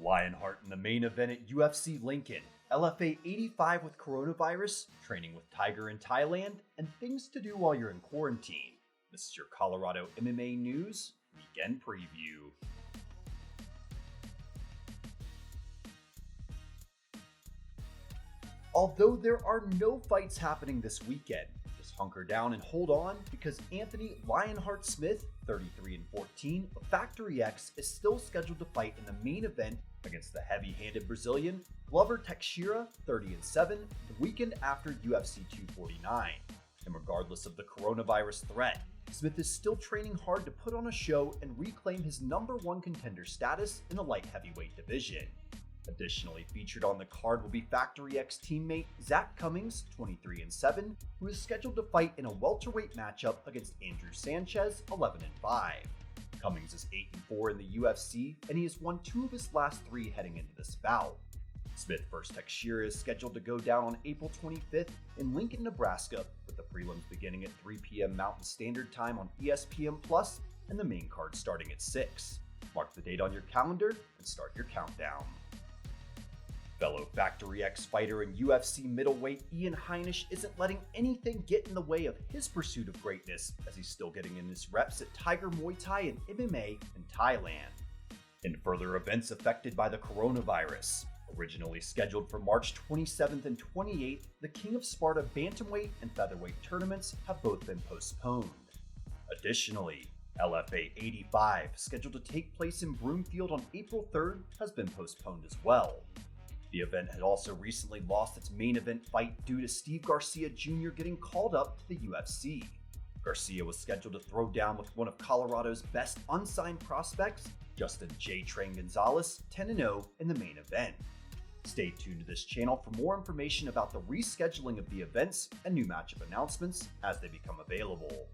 Lionheart in the main event at UFC Lincoln, LFA 85 with coronavirus, training with Tiger in Thailand, and things to do while you're in quarantine. This is your Colorado MMA News Weekend Preview. Although there are no fights happening this weekend, just hunker down and hold on because Anthony Lionheart Smith, 33-14 of Factory X, is still scheduled to fight in the main event against the heavy-handed Brazilian Glover Texiera, 30-7, the weekend after UFC 249. And regardless of the coronavirus threat, Smith is still training hard to put on a show and reclaim his #1 contender status in the light heavyweight division. Additionally featured on the card will be Factory X teammate Zak Cummings, 23-7, who is scheduled to fight in a welterweight matchup against Andrew Sanchez, 11-5. Cummings is 8-4 in the UFC, and he has won 2 of his last 3 heading into this bout. Smith vs. Texiera is scheduled to go down on April 25th in Lincoln, Nebraska, with the prelims beginning at 3 p.m. Mountain Standard Time on ESPN Plus, and the main card starting at 6. Mark the date on your calendar and start your countdown. Fellow Factory X fighter and UFC middleweight Ian Heinisch isn't letting anything get in the way of his pursuit of greatness, as he's still getting in his reps at Tiger Muay Thai and MMA in Thailand. In further events affected by the coronavirus, originally scheduled for March 27th and 28th, the King of Sparta bantamweight and featherweight tournaments have both been postponed. Additionally, LFA 85, scheduled to take place in Broomfield on April 3rd, has been postponed as well. The event had also recently lost its main event fight due to Steve Garcia Jr. getting called up to the UFC. Garcia was scheduled to throw down with one of Colorado's best unsigned prospects, Justin J. Train Gonzalez, 10-0 in the main event. Stay tuned to this channel for more information about the rescheduling of the events and new matchup announcements as they become available.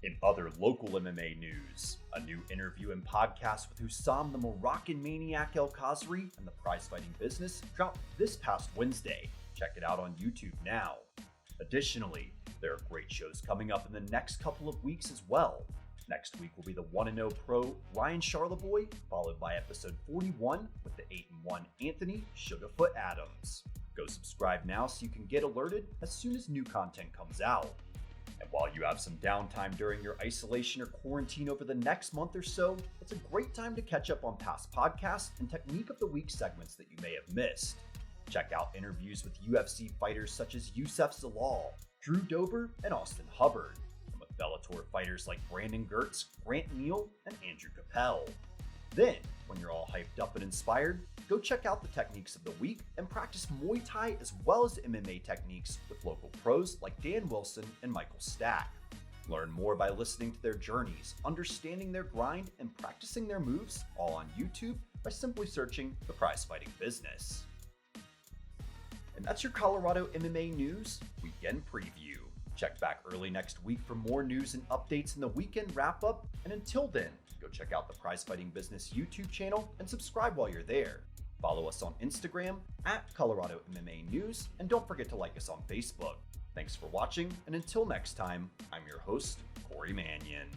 In other local MMA news, a new interview and podcast with Hussam the Moroccan Maniac El Khazri and the prize-fighting business dropped this past Wednesday. Check it out on YouTube now. Additionally, there are great shows coming up in the next couple of weeks as well. Next week will be the 1-0 pro Ryan Charleboy, followed by episode 41 with the 8-1 Anthony Sugarfoot Adams. Go subscribe now so you can get alerted as soon as new content comes out. And while you have some downtime during your isolation or quarantine over the next month or so, it's a great time to catch up on past podcasts and Technique of the Week segments that you may have missed. Check out interviews with UFC fighters such as Youssef Zalal, Drew Dober, and Austin Hubbard, and with Bellator fighters like Brandon Gertz, Grant Neal, and Andrew Capel. Then, when you're all hyped up and inspired, go check out the Techniques of the Week and practice Muay Thai as well as MMA techniques with local pros like Dan Wilson and Michael Stack. Learn more by listening to their journeys, understanding their grind, and practicing their moves, all on YouTube by simply searching The Prize Fighting Business. And that's your Colorado MMA News Weekend Preview. Check back early next week for more news and updates in the weekend wrap-up, and until then, go check out the Prize Fighting Business YouTube channel and subscribe while you're there. Follow us on Instagram at Colorado MMA News, and don't forget to like us on Facebook. Thanks for watching, and until next time, I'm your host, Corey Mannion.